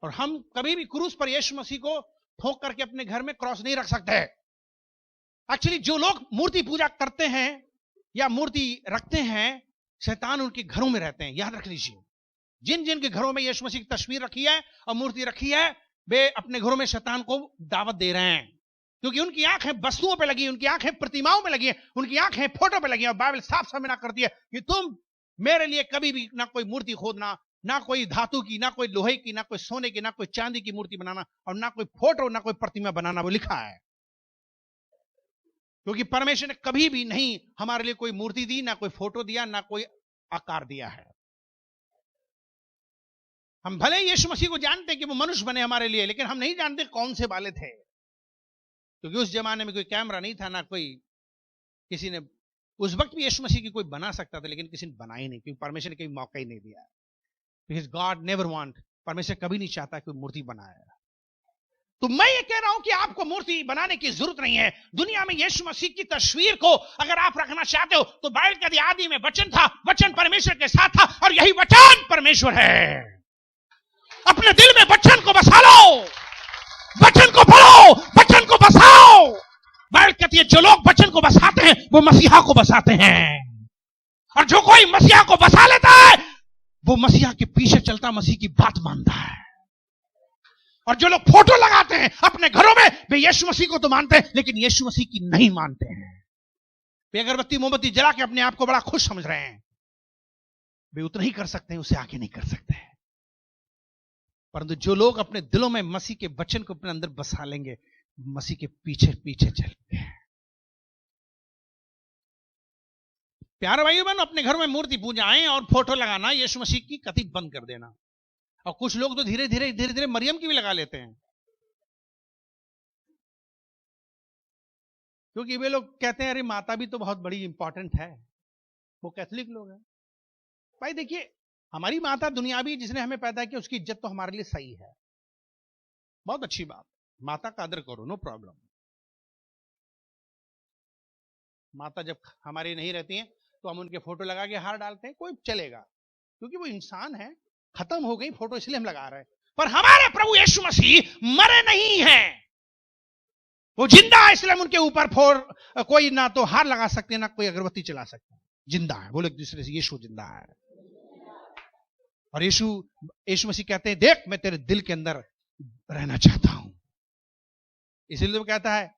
और हम कभी भी क्रूस पर यीशु मसीह को ठोक करके अपने घर में क्रॉस नहीं रख सकते। एक्चुअली जो लोग मूर्ति पूजा करते हैं या मूर्ति रखते हैं, शैतान उनके घरों में रहते हैं। याद रख लीजिए, जिन जिन के घरों में यीशु मसीह की तस्वीर रखी है और मूर्ति रखी है, वे अपने घरों में शैतान को दावत दे रहे हैं, क्योंकि उनकी आंखें वस्तुओं पे लगी, उनकी आंखें प्रतिमाओं में लगी है, उनकी आंखें फोटो पे लगी है। और बाइबल साफ साफ मना करती है कि तुम मेरे लिए कभी भी ना कोई मूर्ति खोदना, ना कोई धातु की, ना कोई लोहे की, ना कोई सोने की, ना कोई चांदी की मूर्ति बनाना, और ना कोई फोटो, ना कोई प्रतिमा बनाना। वो लिखा है, क्योंकि परमेश्वर ने कभी भी नहीं हमारे लिए कोई मूर्ति दी, ना कोई फोटो दिया, ना कोई आकार दिया है। हम भले यीशु मसीह को जानते हैं कि वो मनुष्य बने हमारे लिए, लेकिन हम नहीं जानते कौन से वाले थे, क्योंकि उस जमाने में कोई कैमरा नहीं था, ना कोई किसी ने, उस वक्त भी यीशु मसीह की कोई बना सकता था, लेकिन किसी ने बनाई नहीं, क्योंकि परमेश्वर ने कभी मौका ही नहीं दिया। बिकॉज़ गॉड नेवर वांट, परमेश्वर कभी नहीं चाहता कोई मूर्ति बनाए। तो मैं ये कह रहा हूं कि आपको मूर्ति बनाने की जरूरत नहीं है। दुनिया में यीशु मसीह की तस्वीर को अगर आप रखना चाहते हो तो बाइबल कहती है आदि में वचन था, वचन परमेश्वर के साथ था, और यही वचन परमेश्वर है। अपने दिल में वचन को बसा लो, वचन को पढ़ो, वचन को बसाओ। बाइबल कहती है जो लोग वचन को बसाते हैं वो मसीहा को बसाते हैं, और जो कोई मसीहा को बसा लेता है वो मसीहा के पीछे चलता, मसीह की बात मानता है। और जो लोग फोटो लगाते हैं अपने घरों में, वे यीशु मसीह को तो मानते हैं, लेकिन यीशु मसीह की नहीं मानते हैं। वे अगरबत्ती मोमबत्ती जला के अपने आप को बड़ा खुश समझ रहे हैं। वे उतना ही कर सकते हैं, उससे आगे नहीं कर सकते हैं। परंतु जो लोग अपने दिलों में मसीह के वचन को अपने अंदर बसा लेंगे, मसीह के पीछे पीछे चलते हैं। प्यारे भाइयों बहनों, अपने घर में मूर्ति पूजाएं और फोटो लगाना यीशु मसीह की कतई बंद कर देना। और कुछ लोग तो धीरे धीरे मरियम की भी लगा लेते हैं, क्योंकि वे लोग कहते हैं अरे माता भी तो बहुत बड़ी इंपॉर्टेंट है। वो कैथोलिक लोग हैं। भाई देखिए, हमारी माता दुनियावी जिसने हमें पैदा किया, उसकी इज्जत तो हमारे लिए सही है, बहुत अच्छी बात। माता का आदर करो, नो प्रॉब्लम। माता जब हमारी नहीं रहती हैं तो हम उनके फोटो लगा के हार डालते हैं, कोई चलेगा, क्योंकि वो इंसान है। खत्म हो गई फोटो, इसलिए हम लगा रहे हैं। पर हमारे प्रभु यीशु मसीह मरे नहीं हैं, वो जिंदा है, इसलिए हम उनके ऊपर कोई ना तो हार लगा सकते हैं, ना कोई अगरबत्ती चला सकते हैं। जिंदा है, बोले एक दूसरे से, यीशु जिंदा है। और यीशु मसीह कहते हैं देख मैं तेरे दिल के अंदर रहना चाहता हूं। इसीलिए वो कहता है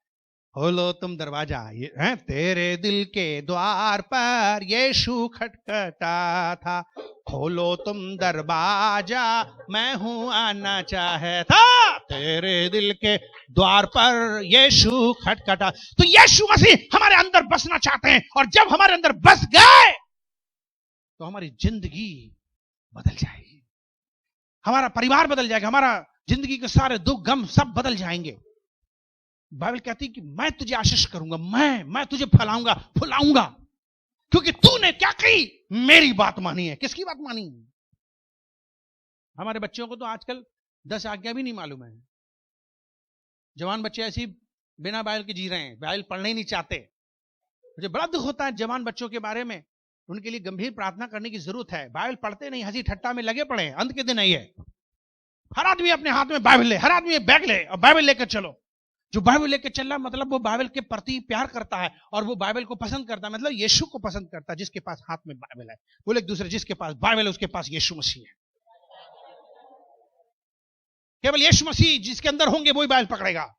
खोलो तुम दरवाजा, है तेरे दिल के द्वार पर यीशु खटखटा था, खोलो तुम दरवाजा मैं हूं आना चाहता, तेरे दिल के द्वार पर यीशु खटखटा। तो यीशु मसीह हमारे अंदर बसना चाहते हैं, और जब हमारे अंदर बस गए तो हमारी जिंदगी बदल जाएगी, हमारा परिवार बदल जाएगा, हमारा जिंदगी के सारे दुख गम सब बदल जाएंगे। बाइबल कहती है कि मैं तुझे आशीष करूंगा, मैं तुझे फैलाऊंगा फुलाऊंगा, क्योंकि तूने क्या की, मेरी बात मानी है। किसकी बात मानी? हमारे बच्चों को तो आजकल 10 आज्ञा भी नहीं मालूम है। जवान बच्चे ऐसी बिना बाइबल के जी रहे हैं, बाइबल पढ़ने ही नहीं चाहते। मुझे बड़ा दुख होता है जवान बच्चों के बारे में। उनके लिए गंभीर प्रार्थना करने की जरूरत है। बाइबल पढ़ते नहीं, हंसी ठट्टा में लगे पड़े। अंत के दिन आई है, हर आदमी अपने हाथ में बाइबल ले, हर आदमी बैग ले और बाइबल लेकर चलो। जो बाइबल लेकर चल रहा, मतलब वो बाइबल के प्रति प्यार करता है और वो बाइबल को पसंद करता है, मतलब यीशु को पसंद करता है। जिसके पास हाथ में बाइबल है, बोले एक दूसरे, जिसके पास बाइबल है उसके पास यीशु मसीह है। केवल यीशु मसीह जिसके अंदर होंगे वही बाइबल पकड़ेगा।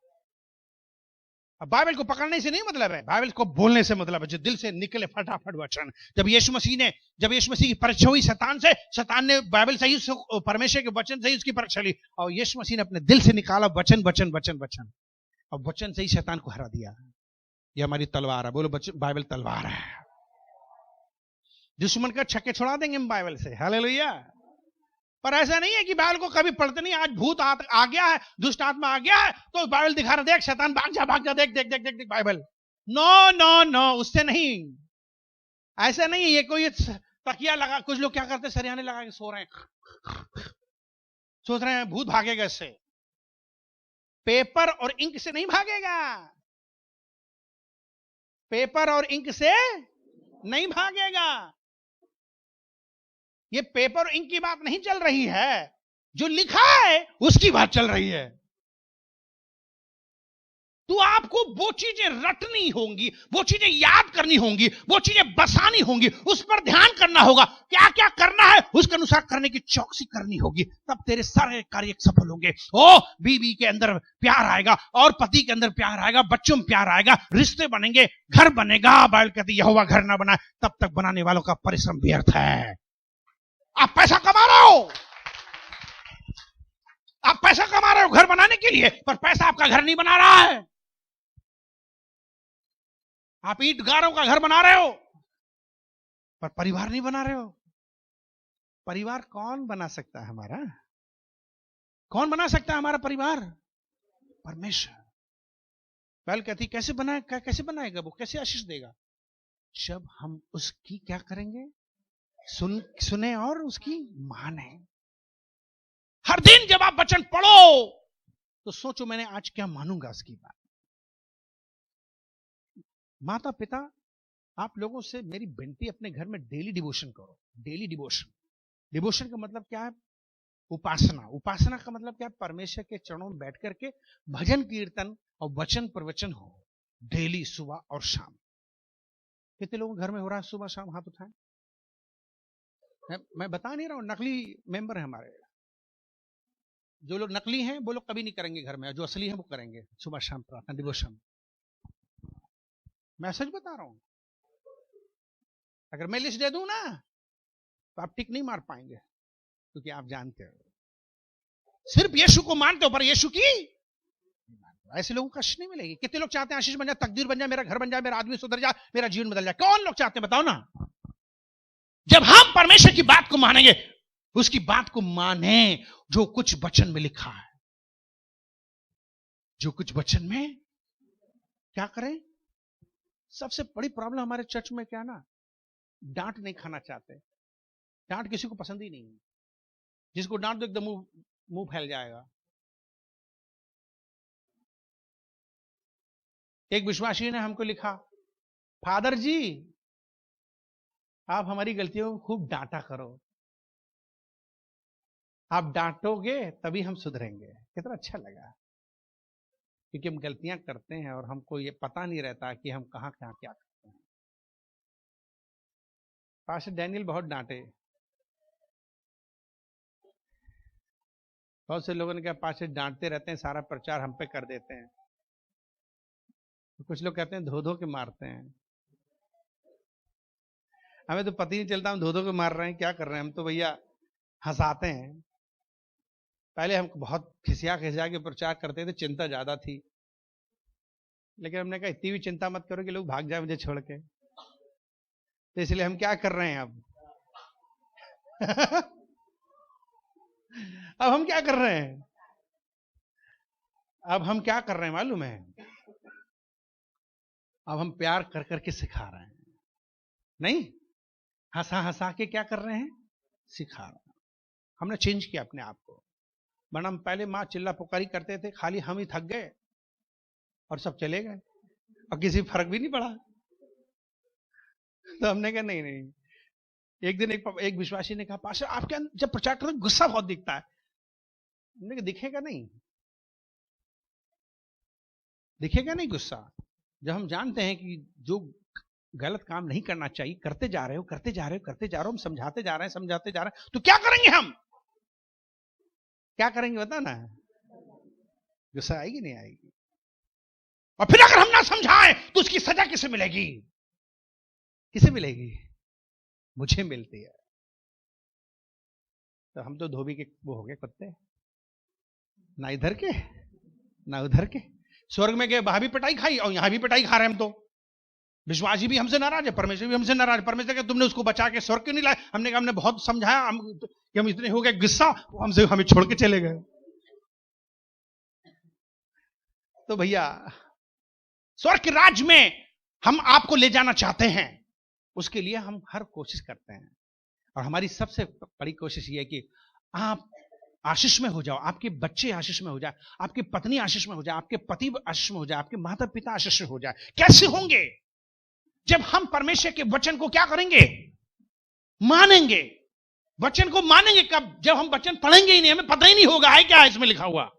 अब बाइबल को पकड़ने से नहीं मतलब है, बाइबल को बोलने से मतलब है, जो दिल से निकले फटाफट वचन। जब यीशु मसीह की परीक्षा हुई शैतान से, शैतान ने बाइबल सही, परमेश्वर के वचन सही उसकी परीक्षा ली, और यीशु मसीह ने अपने दिल से निकाला वचन वचन वचन वचन, और वचन से ही शैतान को हरा दिया। ये हमारी तलवार है, बोलो बाइबल तलवार है। दुश्मन का छक्के छुड़ा देंगे हम बाइबल से, हालेलुया। पर ऐसा नहीं है कि बाइबल को कभी पढ़ते नहीं। आज भूत आ गया है, दुष्ट आत्मा आ गया है, तो बाइबल दिखा रहा, देख शैतान भाग जा, देख देख देख देख देख बाइबल। नो नो नो, उससे नहीं, ऐसा नहीं है। ये कोई तकिया लगा, कुछ लोग क्या करते, सरियाने लगा के सो रहे हैं, सोच रहे हैं भूत भागेगा इससे। पेपर और इंक से नहीं भागेगा, पेपर और इंक से नहीं भागेगा। ये पेपर और इंक की बात नहीं चल रही है, जो लिखा है उसकी बात चल रही है। तो आपको वो चीजें रटनी होंगी, वो चीजें याद करनी होंगी, वो चीजें बसानी होंगी, उस पर ध्यान करना होगा, क्या क्या करना है उसके अनुसार करने की चौकसी करनी होगी, तब तेरे सारे कार्य सफल होंगे। ओ बीवी के अंदर प्यार आएगा और पति के अंदर प्यार आएगा, बच्चों में प्यार आएगा, रिश्ते बनेंगे, घर बनेगा। बाइबल कहती है यहोवा घर ना बनाए तब तक बनाने वालों का परिश्रम व्यर्थ है। आप पैसा कमा रहे हो, आप पैसा कमा रहे हो घर बनाने के लिए, पर पैसा आपका घर नहीं बना रहा है। आप ईंट गारों का घर बना रहे हो पर परिवार नहीं बना रहे हो। परिवार कौन बना सकता है हमारा? कौन बना सकता है हमारा परिवार? परमेश्वर। बाइबल कहती कैसे बनाएगा, कैसे बनाएगा वो, कैसे आशीष देगा? जब हम उसकी क्या करेंगे, सुने और उसकी माने। हर दिन जब आप वचन पढ़ो तो सोचो मैंने आज क्या मानूंगा उसकी बात। माता पिता आप लोगों से मेरी विनती, अपने घर में डेली डिवोशन करो। डेली डिवोशन, डिवोशन का मतलब क्या है? उपासना। उपासना का मतलब क्या है? परमेश्वर के चरणों में बैठ करके भजन कीर्तन और वचन प्रवचन हो डेली, सुबह और शाम। कितने लोगों घर में हो रहा है सुबह शाम? हाथ उठाएं। मैं बता नहीं रहा हूं, नकली मेंबर है हमारे। जो लोग नकली हैं वो लोग कभी नहीं करेंगे घर में, जो असली हैं वो करेंगे सुबह शाम प्रार्थना डिवोशन। मैं सच बता रहा हूं। अगर मैं लिस्ट दे दूं ना तो आप टिक नहीं मार पाएंगे, क्योंकि आप जानते हो सिर्फ यीशु को मानते हो पर यीशु की ऐसे लोगों को आशीष नहीं मिलेगी। कितने लोग चाहते हैं आशीष बन जाए, तकदीर बन जाए, मेरा घर बन जाए, मेरा आदमी सुधर जाए, मेरा जीवन बदल जाए? कौन लोग चाहते हैं बताओ ना? जब हम परमेश्वर की बात को मानेंगे, उसकी बात को माने जो कुछ वचन में लिखा है, जो कुछ वचन में, क्या करें? सबसे बड़ी प्रॉब्लम हमारे चर्च में क्या ना, डांट नहीं खाना चाहते। डांट किसी को पसंद ही नहीं है। जिसको डांट दो एकदम मुंह फैल जाएगा। एक विश्वासी ने हमको लिखा, फादर जी आप हमारी गलतियों को खूब डांटा करो, आप डांटोगे तभी हम सुधरेंगे। कितना अच्छा लगा, क्योंकि हम गलतियां करते हैं और हमको ये पता नहीं रहता कि हम कहां कहां क्या करते हैं। पास्टर डैनियल बहुत डांटे। बहुत से लोगों ने कहा पास्टर डांटते रहते हैं, सारा प्रचार हम पे कर देते हैं। तो कुछ लोग कहते हैं धो धो के मारते हैं। हमें तो पता ही नहीं चलता हम धो धो के मार रहे हैं, क्या कर रहे हैं। हम तो भैया हंसाते हैं। पहले हम बहुत खिसिया खिसिया के प्रचार करते थे, चिंता ज्यादा थी, लेकिन हमने कहा इतनी भी चिंता मत करो कि लोग भाग जाए मुझे छोड़ के। तो इसलिए हम क्या कर रहे हैं अब अब हम क्या कर रहे हैं? अब हम क्या कर रहे हैं मालूम है? अब हम प्यार कर करके सिखा रहे हैं, नहीं हंसा हंसा के क्या कर रहे हैं? सिखा रहे हैं। हमने चेंज किया अपने आप को। वरना हम पहले माँ चिल्ला पुकारी करते थे, खाली हम ही थक गए और सब चले गए और किसी फर्क भी नहीं पड़ा। तो हमने कहा नहीं नहीं। एक दिन एक विश्वासी ने कहा पास्टर आपके अंदर जब प्रचार करते गुस्सा बहुत दिखता है। हमने कहा दिखेगा नहीं, दिखेगा नहीं गुस्सा। जब हम जानते हैं कि जो गलत काम नहीं करना चाहिए करते जा रहे हो, करते जा रहे हो, करते जा रहे हो, हम समझाते जा रहे हैं, समझाते जा रहे हैं, तो क्या करेंगे हम? क्या करेंगे बता ना? गुस्सा आएगी नहीं आएगी? और फिर अगर हम ना समझाएं तो उसकी सजा किसे मिलेगी? किसे मिलेगी? मुझे मिलती है। तो हम तो धोबी के वो हो गए कुत्ते, ना इधर के ना उधर के। स्वर्ग में गए वहां भी पिटाई खाई और यहां भी पिटाई खा रहे हम। तो विश्वासी भी हमसे नाराज है, परमेश्वर भी हमसे नाराज। परमेश्वर के तुमने उसको बचा के स्वर्ग क्यों नहीं लाए? हमने कहा हमने बहुत समझाया, कि हम इतने हो गए गुस्सा, हमसे हमें छोड़ के चले गए। तो भैया स्वर्ग के राज्य में हम आपको ले जाना चाहते हैं, उसके लिए हम हर कोशिश करते हैं। और हमारी सबसे बड़ी कोशिश यह है कि आप आशीष में हो जाओ, आपके बच्चे आशीष में हो जाए, आपकी पत्नी आशीष में हो जाए, आपके पति आशीष में हो जाए, आपके माता पिता आशीष में हो जाए। कैसे होंगे? जब हम परमेश्वर के वचन को क्या करेंगे? मानेंगे। वचन को मानेंगे कब? जब हम वचन पढ़ेंगे ही नहीं, हमें पता ही नहीं होगा है क्या इसमें लिखा हुआ।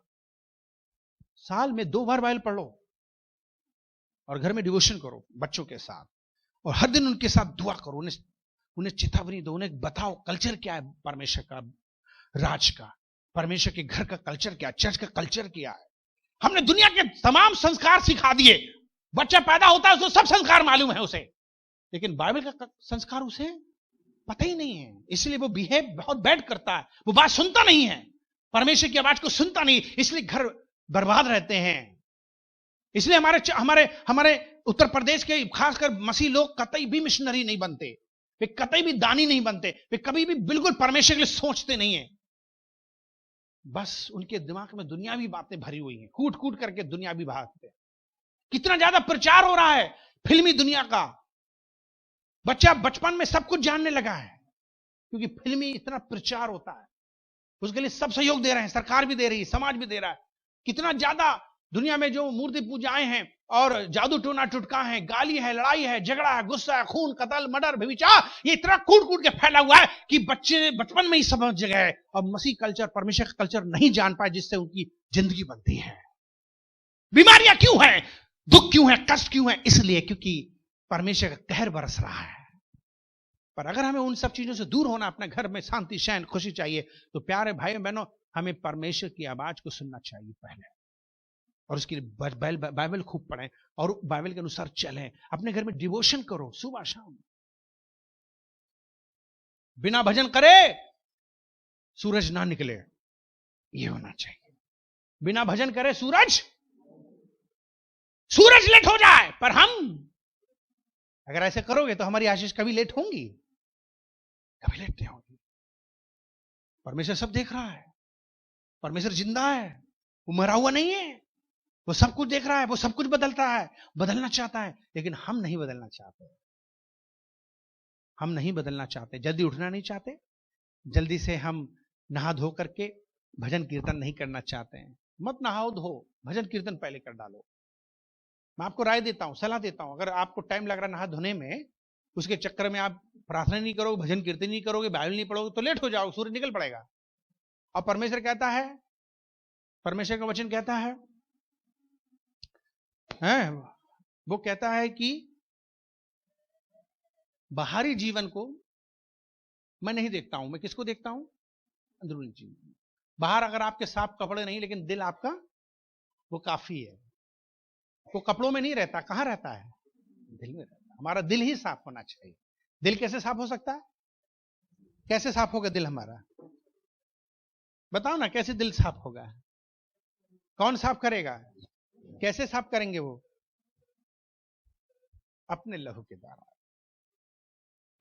साल में 2 बार बाइबल पढ़ लो, और घर में डिवोशन करो बच्चों के साथ, और हर दिन उनके साथ दुआ करो, उन्हें चेतावनी दो, उन्हें बताओ कल्चर क्या है परमेश्वर का राज का, परमेश्वर के घर का कल्चर क्या है, चर्च का कल्चर क्या है। हमने दुनिया के तमाम संस्कार सिखा दिए, बच्चा पैदा होता है उसको सब संस्कार मालूम है उसे, लेकिन बाइबल का संस्कार उसे पता ही नहीं है, इसलिए वो बिहेव बहुत बैड करता है, वो बात सुनता नहीं है, परमेश्वर की आवाज को सुनता नहीं, इसलिए घर बर्बाद रहते हैं। इसलिए हमारे उत्तर प्रदेश के खासकर मसीह लोग कतई भी मिशनरी नहीं बनते, वे कतई भी दानी नहीं बनते, वे कभी भी बिल्कुल परमेश्वर के लिए सोचते नहीं है, बस उनके दिमाग में दुनियावी बातें भरी हुई हैं, कूट कूट करके दुनियावी बातें। कितना ज्यादा प्रचार हो रहा है फिल्मी दुनिया का, बच्चा बचपन में सब कुछ जानने लगा है, क्योंकि फिल्मी इतना प्रचार होता है, उसके लिए सब सहयोग दे रहे हैं, सरकार भी दे रही है, समाज भी दे रहा है। कितना ज्यादा दुनिया में जो मूर्ति पूजाएं हैं और जादू टोना टुटका है, गाली है, लड़ाई है, झगड़ा है, गुस्सा है, खून, कत्ल, मर्डर, व्यभिचार, ये इतना कूट कूट के फैला हुआ है कि बच्चे बचपन में ही समझ गए और मसीह कल्चर, परमेश्वर का कल्चर नहीं जान पाए, जिससे उनकी जिंदगी बनती है। बीमारियां क्यों है, दुख क्यों है, कष्ट क्यों है? इसलिए क्योंकि परमेश्वर का कहर बरस रहा है। पर अगर हमें उन सब चीजों से दूर होना, अपने घर में शांति, चैन, खुशी चाहिए, तो प्यारे भाई बहनों, हमें परमेश्वर की आवाज को सुनना चाहिए पहले, और उसके लिए बाइबल खूब पढ़ें और बाइबल के अनुसार चलें, अपने घर में डिवोशन करो सुबह शाम। बिना भजन करे सूरज ना निकले, ये होना चाहिए। बिना भजन करे सूरज लेट हो जाए, पर हम अगर ऐसे करोगे तो हमारी आशीष कभी लेट होंगी, कभी लेट नहीं होगी। परमेश्वर सब देख रहा है, परमेश्वर जिंदा है, वो मरा हुआ नहीं है, वो सब कुछ देख रहा है, वो सब कुछ बदलता है, बदलना चाहता है, लेकिन हम नहीं बदलना चाहते, हम नहीं बदलना चाहते, जल्दी उठना नहीं चाहते, जल्दी से हम नहा धो करके भजन कीर्तन नहीं करना चाहते हैं। मत नहाओ धो, भजन कीर्तन पहले कर डालो। मैं आपको राय देता हूं, सलाह देता हूं, अगर आपको टाइम लग रहा है नहा धोने में, उसके चक्कर में आप प्रार्थना नहीं करोगे, भजन कीर्तन नहीं करोगे, बाइबल नहीं पढ़ोगे, तो लेट हो जाओगे, सूरज निकल पड़ेगा। और परमेश्वर कहता है, परमेश्वर का वचन कहता है वो कहता है कि बाहरी जीवन को मैं नहीं देखता हूं, मैं किसको देखता हूं? अंदरूनी जीवन। बाहर अगर आपके साफ कपड़े नहीं, लेकिन दिल आपका वो काफी है। वो कपड़ों में नहीं रहता, कहां रहता है? दिल में रहता है। हमारा दिल ही साफ होना चाहिए। दिल कैसे साफ हो सकता है? कैसे साफ होगा दिल हमारा? बताओ ना, कैसे दिल साफ होगा? कौन साफ करेगा? कैसे साफ करेंगे? वो अपने लहू के द्वारा।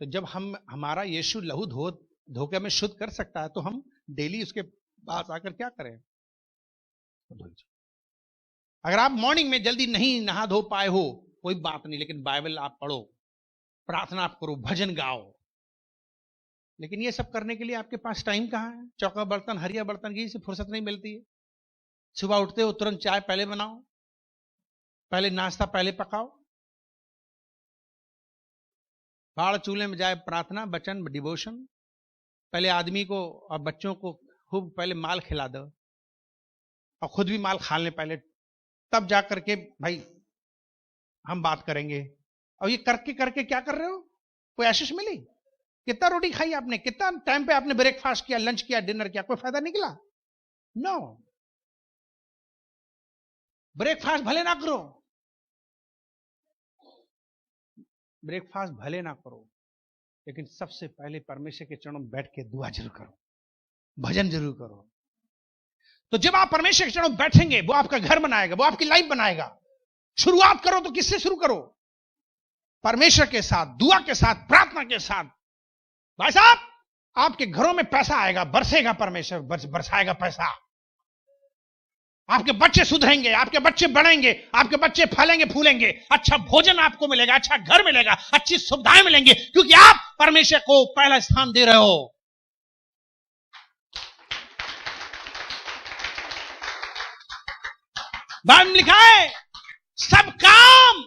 तो जब हमारा यीशु लहू धोके में शुद्ध कर सकता है, तो हम डेली उसके पास आकर क्या करें? अगर आप मॉर्निंग में जल्दी नहीं नहा धो पाए हो, कोई बात नहीं, लेकिन बाइबल आप पढ़ो, प्रार्थना आप करो, भजन गाओ। लेकिन ये सब करने के लिए आपके पास टाइम कहां है? चौका बर्तन, हरिया बर्तन की से फुर्सत नहीं मिलती है। सुबह उठते हो तुरंत चाय पहले बनाओ, पहले नाश्ता पहले पकाओ, बाढ़ चूल्हे में जाए प्रार्थना, वचन, डिवोशन, पहले आदमी को और बच्चों को खूब पहले माल खिला दो, और खुद भी माल खा लें पहले, तब जा करके भाई हम बात करेंगे। और ये करके करके क्या कर रहे हो? कोई आशीष मिली? कितना रोटी खाई आपने? कितना टाइम पे आपने ब्रेकफास्ट किया, लंच किया, डिनर किया? कोई फायदा निकला? नो। ब्रेकफास्ट भले ना करो, ब्रेकफास्ट भले ना करो, लेकिन सबसे पहले परमेश्वर के चरणों में बैठ के दुआ जरूर करो, भजन जरूर करो। तो जब आप परमेश्वर के चरणों में बैठेंगे, वो आपका घर बनाएगा, वो आपकी लाइफ बनाएगा। शुरुआत करो तो किससे शुरू करो? परमेश्वर के साथ, दुआ के साथ, प्रार्थना के साथ। भाई साहब, आपके घरों में पैसा आएगा, बरसेगा, परमेश्वर बरसाएगा पैसा। आपके बच्चे सुधरेंगे, आपके बच्चे बढ़ेंगे, आपके बच्चे फलेंगे फूलेंगे, अच्छा भोजन आपको मिलेगा, अच्छा घर मिलेगा, अच्छी सुविधाएं मिलेंगे, क्योंकि आप परमेश्वर को पहला स्थान दे रहे हो। बाइबल में लिखा है, सब काम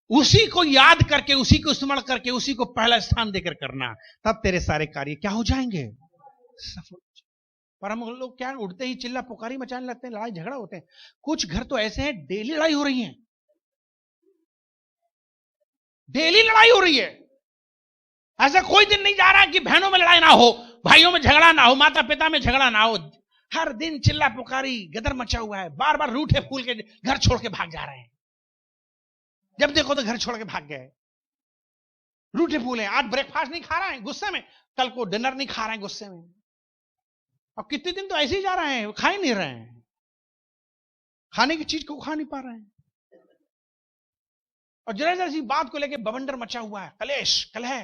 उसी को याद करके, उसी को स्मरण करके, उसी को पहला स्थान देकर करना, तब तेरे सारे कार्य क्या हो जाएंगे? सफल। पर हम लोग क्या, उठते ही चिल्ला पुकारी मचाने लगते हैं, लड़ाई झगड़ा होते हैं। कुछ घर तो ऐसे हैं डेली लड़ाई हो रही है, डेली लड़ाई हो रही है। ऐसा कोई दिन नहीं जा रहा कि बहनों में लड़ाई ना हो, भाइयों में झगड़ा ना हो, माता पिता में झगड़ा ना हो। हर दिन चिल्ला पुकारी गदर मचा हुआ है, बार बार रूठे फूल के घर छोड़ के भाग जा रहे हैं। जब देखो तो घर छोड़ के भाग गए, रूठे फूल हैं। आज ब्रेकफास्ट नहीं खा रहे हैं गुस्से में, कल को डिनर नहीं खा रहे हैं गुस्से में। अब कितने दिन तो ऐसे ही जा रहे हैं, खा ही नहीं रहे हैं, खाने की चीज को खा नहीं पा रहे हैं। और जरा जरा सी बात को लेके बवंडर मचा हुआ है, कलेश कलह।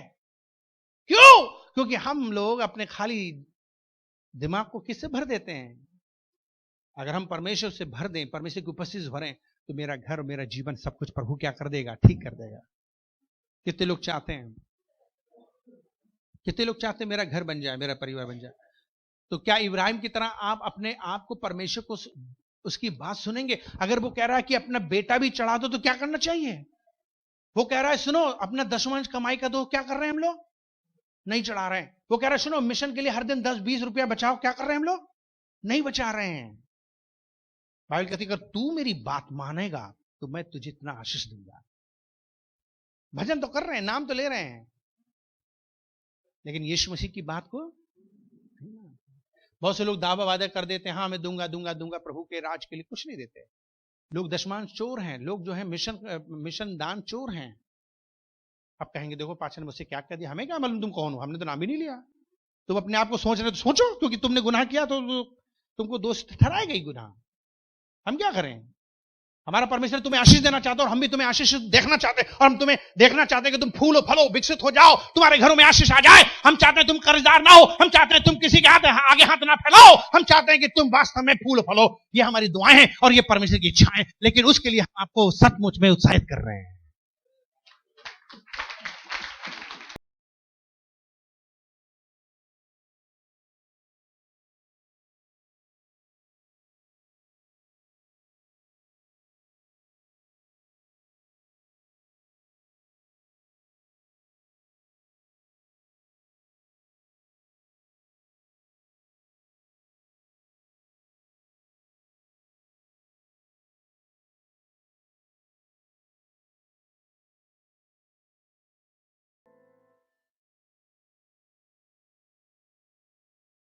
क्यों? क्योंकि हम लोग अपने खाली दिमाग को किससे भर देते हैं? अगर हम परमेश्वर से भर दें, परमेश्वर की उपस्थिति से भरें, तो मेरा घर, मेरा जीवन, सब कुछ प्रभु क्या कर देगा? ठीक कर देगा। कितने लोग चाहते हैं, कितने लोग चाहते हैं मेरा घर बन जाए, मेरा परिवार बन जाए? तो क्या इब्राहिम की तरह आप अपने आप को परमेश्वर को उसकी बात सुनेंगे? अगर वो कह रहा है कि अपना बेटा भी चढ़ा दो, तो क्या करना चाहिए? वो कह रहा है सुनो अपना 10वां कमाई का दो, क्या कर रहे हैं हम लोग? नहीं चढ़ा रहे हैं। वो कह रहा है सुनो मिशन के लिए हर दिन 10-20 रुपया बचाओ, क्या कर रहे हैं हम लोग? नहीं बचा रहे हैं। बाइबल कहती है अगर तू मेरी बात मानेगा तो मैं तुझे इतना आशीष दूंगा। भजन तो कर रहे हैं, नाम तो ले रहे हैं, लेकिन यीशु मसीह की बात को बहुत से लोग दावा वादा कर देते हैं, हाँ मैं दूंगा दूंगा दूंगा, प्रभु के राज के लिए कुछ नहीं देते। लोग दशमांश चोर हैं, लोग जो है मिशन दान चोर हैं। अब कहेंगे देखो पाचन ने मुझसे क्या कह दिया, हमें क्या मालूम तुम कौन हो, हमने तो नाम ही नहीं लिया। तुम अपने आप को सोच रहे तो सोचो, क्योंकि तुमने गुनाह किया तो तुमको दोष ठहराएगा ही गुनाह। हम क्या करें? हमारा परमेश्वर तुम्हें आशीष देना चाहता है और हम भी तुम्हें आशीष देखना चाहते हैं, और हम तुम्हें देखना चाहते हैं कि तुम फूलो फलो विकसित हो जाओ, तुम्हारे घरों में आशीष आ जाए। हम चाहते हैं तुम कर्जदार ना हो, हम चाहते हैं तुम किसी के आगे हाथ ना फैलाओ, हम चाहते हैं कि तुम वास्तव में फूल फलो। ये हमारी दुआएं हैं और ये परमेश्वर की इच्छा है, लेकिन उसके लिए हम आपको सचमुच में उत्साहित कर रहे हैं।